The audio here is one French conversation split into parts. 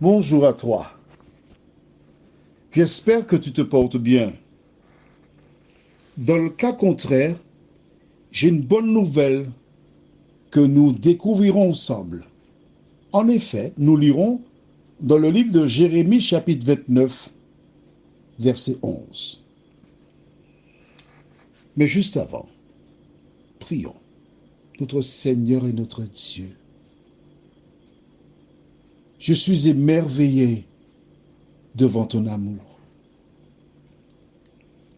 Bonjour à toi. J'espère que tu te portes bien. Dans le cas contraire, j'ai une bonne nouvelle que nous découvrirons ensemble. En effet, nous lirons dans le livre de Jérémie chapitre 29, verset 11. Mais juste avant, prions. Notre Seigneur et notre Dieu, je suis émerveillé devant ton amour.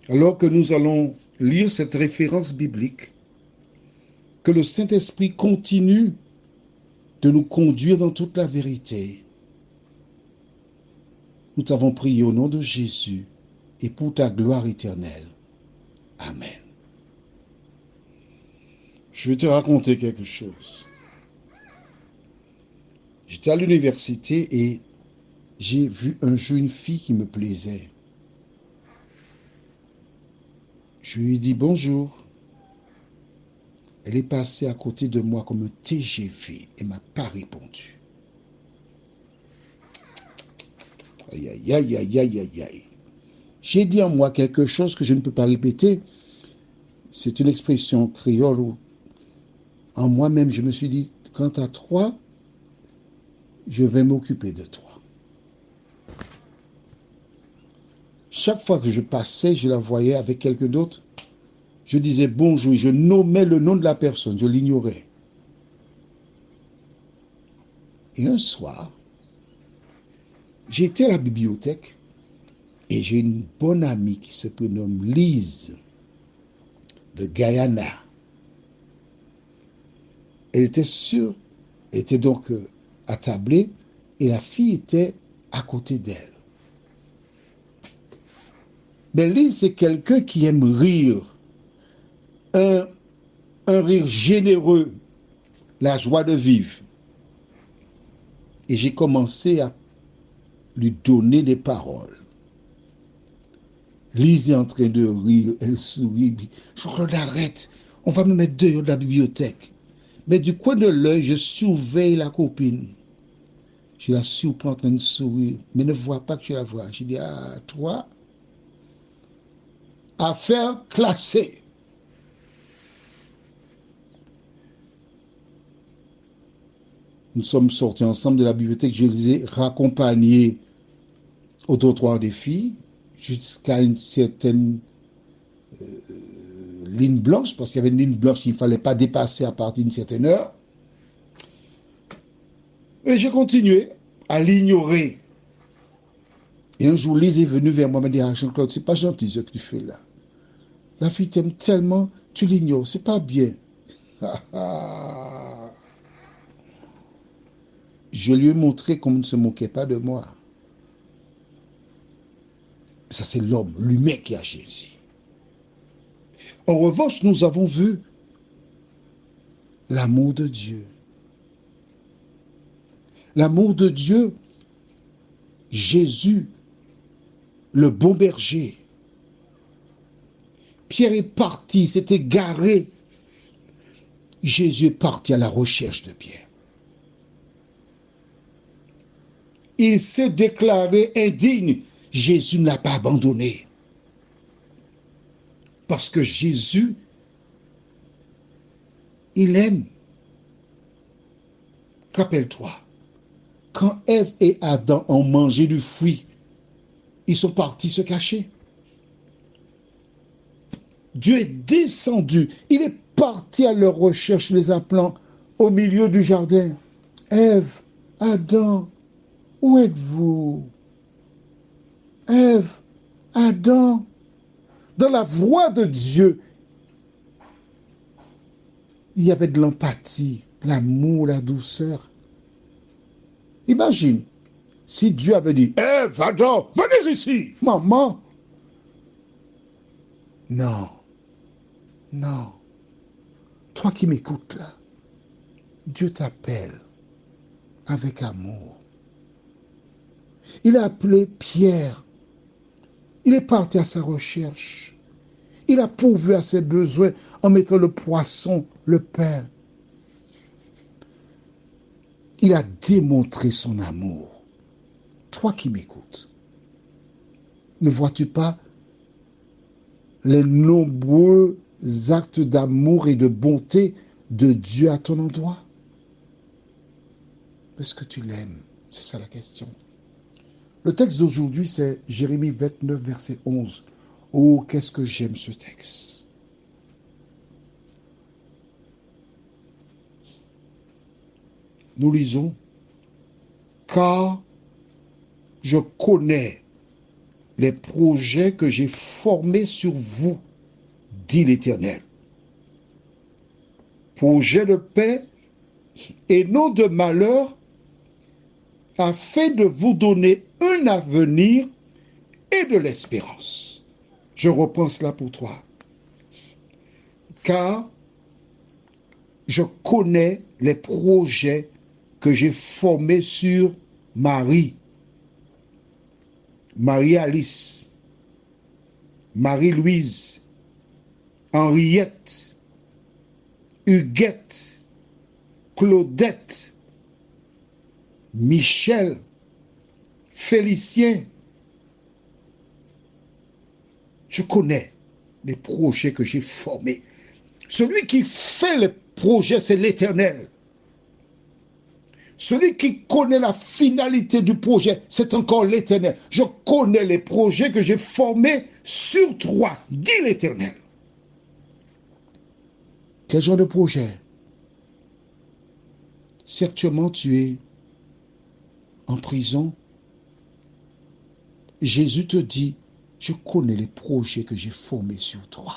Alors que nous allons lire cette référence biblique, que le Saint-Esprit continue de nous conduire dans toute la vérité. Nous t'avons prié au nom de Jésus et pour ta gloire éternelle. Amen. Je vais te raconter quelque chose. J'étais à l'université et j'ai vu un jour une fille qui me plaisait. Je lui ai dit bonjour. Elle est passée à côté de moi comme un TGV et m'a pas répondu. Aïe, aïe, aïe, aïe, aïe, aïe, aïe. J'ai dit en moi quelque chose que je ne peux pas répéter. C'est une expression créole où en moi-même je me suis dit, quant à toi, je vais m'occuper de toi. Chaque fois que je passais, je la voyais avec quelqu'un d'autre. Je disais bonjour, je nommais le nom de la personne, je l'ignorais. Et un soir, j'étais à la bibliothèque et j'ai une bonne amie qui se prénomme Lise de Guyana. Elle était donc attablée et la fille était à côté d'elle. Mais Lise, c'est quelqu'un qui aime rire. Un, un rire généreux, la joie de vivre. Et j'ai commencé à lui donner des paroles. Lise est en train de rire, elle sourit. Jean-Claude, arrête, on va me mettre dehors de la bibliothèque. Mais du coin de l'œil, je surveille la copine. Je la surprends en train de sourire, mais ne vois pas que je la vois. Je dis, ah, toi, affaire classée. Nous sommes sortis ensemble de la bibliothèque, je les ai raccompagnés au trottoir des filles jusqu'à une certaine ligne blanche, parce qu'il y avait une ligne blanche qu'il ne fallait pas dépasser à partir d'une certaine heure. Et j'ai continué à l'ignorer. Et un jour, Lise est venue vers moi et m'a dit, ah, Jean-Claude, c'est pas gentil ce que tu fais là. La fille t'aime tellement, tu l'ignores, c'est pas bien. Je lui ai montré qu'on ne se moquait pas de moi. Ça, c'est l'homme, l'humain qui agit ici. En revanche, nous avons vu l'amour de Dieu. L'amour de Dieu, Jésus, le bon berger. Pierre est parti, s'est égaré. Jésus est parti à la recherche de Pierre. Il s'est déclaré indigne. Jésus ne l'a pas abandonné. Parce que Jésus, il aime. Rappelle-toi, quand Ève et Adam ont mangé du fruit, ils sont partis se cacher. Dieu est descendu. Il est parti à leur recherche, les appelant au milieu du jardin. Ève, Adam, où êtes-vous? Ève, Adam. Dans la voix de Dieu, il y avait de l'empathie, l'amour, la douceur. Imagine, si Dieu avait dit, Ève, Adam, venez ici, maman. Non, non. Toi qui m'écoutes là, Dieu t'appelle avec amour. Il a appelé Pierre. Il est parti à sa recherche. Il a pourvu à ses besoins en mettant le poisson, le pain. Il a démontré son amour. Toi qui m'écoutes, ne vois-tu pas les nombreux actes d'amour et de bonté de Dieu à ton endroit? Est-ce que tu l'aimes? C'est ça la question. Le texte d'aujourd'hui, c'est Jérémie 29, verset 11. Oh, qu'est-ce que j'aime ce texte. Nous lisons, car je connais les projets que j'ai formés sur vous, dit l'Éternel. Projets de paix et non de malheur, afin de vous donner un avenir et de l'espérance. Je reprends cela pour toi. Car je connais les projets que j'ai formés sur Marie, Marie-Alice, Marie-Louise, Henriette, Huguette, Claudette, Michel, Félicien. Je connais les projets que j'ai formés. Celui qui fait les projets, c'est l'Éternel. Celui qui connaît la finalité du projet, c'est encore l'Éternel. Je connais les projets que j'ai formés sur toi, dit l'Éternel. Quel genre de projet? Certainement, tu es en prison. Jésus te dit, je connais les projets que j'ai formés sur toi.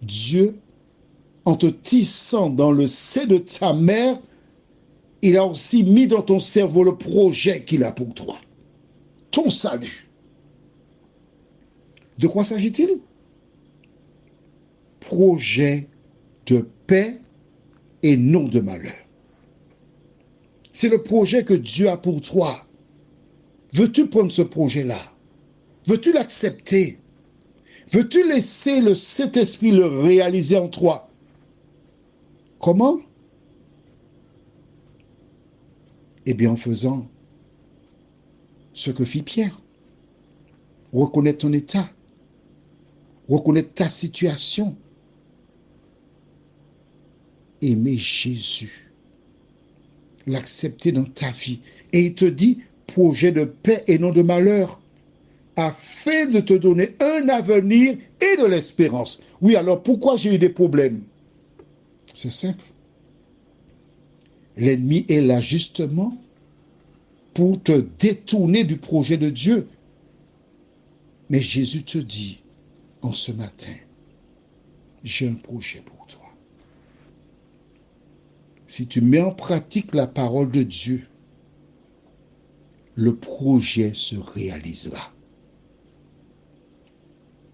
Dieu, en te tissant dans le sein de ta mère, il a aussi mis dans ton cerveau le projet qu'il a pour toi. Ton salut. De quoi s'agit-il? Projet de paix et non de malheur. C'est le projet que Dieu a pour toi. Veux-tu prendre ce projet-là? Veux-tu l'accepter? Veux-tu laisser le Saint-Esprit le réaliser en toi? Comment? Eh bien, en faisant ce que fit Pierre. Reconnaître ton état. Reconnaître ta situation. Aimer Jésus. L'accepter dans ta vie. Et il te dit, projet de paix et non de malheur, afin de te donner un avenir et de l'espérance. Oui, alors pourquoi j'ai eu des problèmes? C'est simple. L'ennemi est là justement pour te détourner du projet de Dieu. Mais Jésus te dit en ce matin, j'ai un projet pour toi. Si tu mets en pratique la parole de Dieu, le projet se réalisera.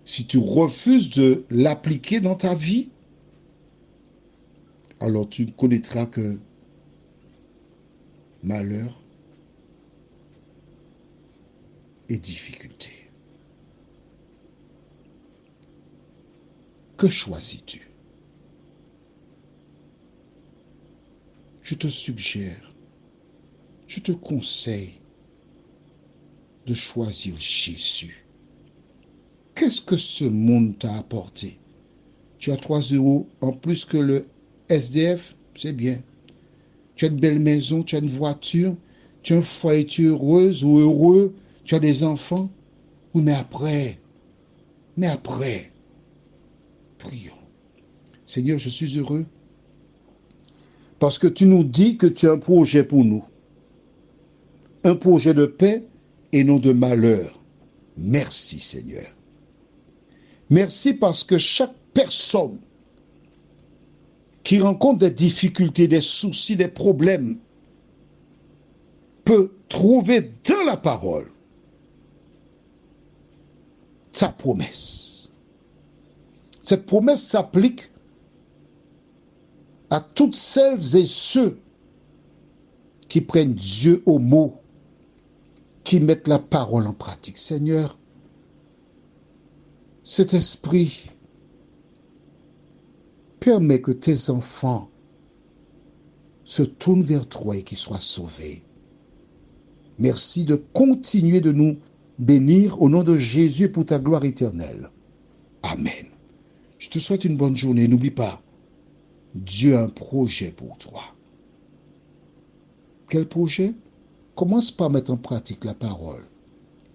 Si tu refuses de l'appliquer dans ta vie, alors tu ne connaîtras que malheur et difficulté. Que choisis-tu? Je te suggère, je te conseille de choisir Jésus. Qu'est-ce que ce monde t'a apporté? Tu as 3 euros en plus que le SDF, c'est bien. Tu as une belle maison, tu as une voiture, tu as un foyer, tu es heureuse ou heureux, tu as des enfants. Oui, mais après, prions. Seigneur, je suis heureux parce que tu nous dis que tu as un projet pour nous. Un projet de paix et non de malheur. Merci, Seigneur. Merci parce que chaque personne qui rencontre des difficultés, des soucis, des problèmes, peut trouver dans la parole ta promesse. Cette promesse s'applique à toutes celles et ceux qui prennent Dieu au mot, qui mettent la parole en pratique. Seigneur, cet esprit permet que tes enfants se tournent vers toi et qu'ils soient sauvés. Merci de continuer de nous bénir au nom de Jésus pour ta gloire éternelle. Amen. Je te souhaite une bonne journée. N'oublie pas, Dieu a un projet pour toi. Quel projet? Commence par mettre en pratique la parole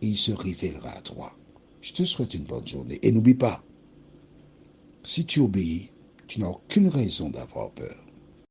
et il se révélera à toi. Je te souhaite une bonne journée. Et n'oublie pas, si tu obéis, tu n'as aucune raison d'avoir peur.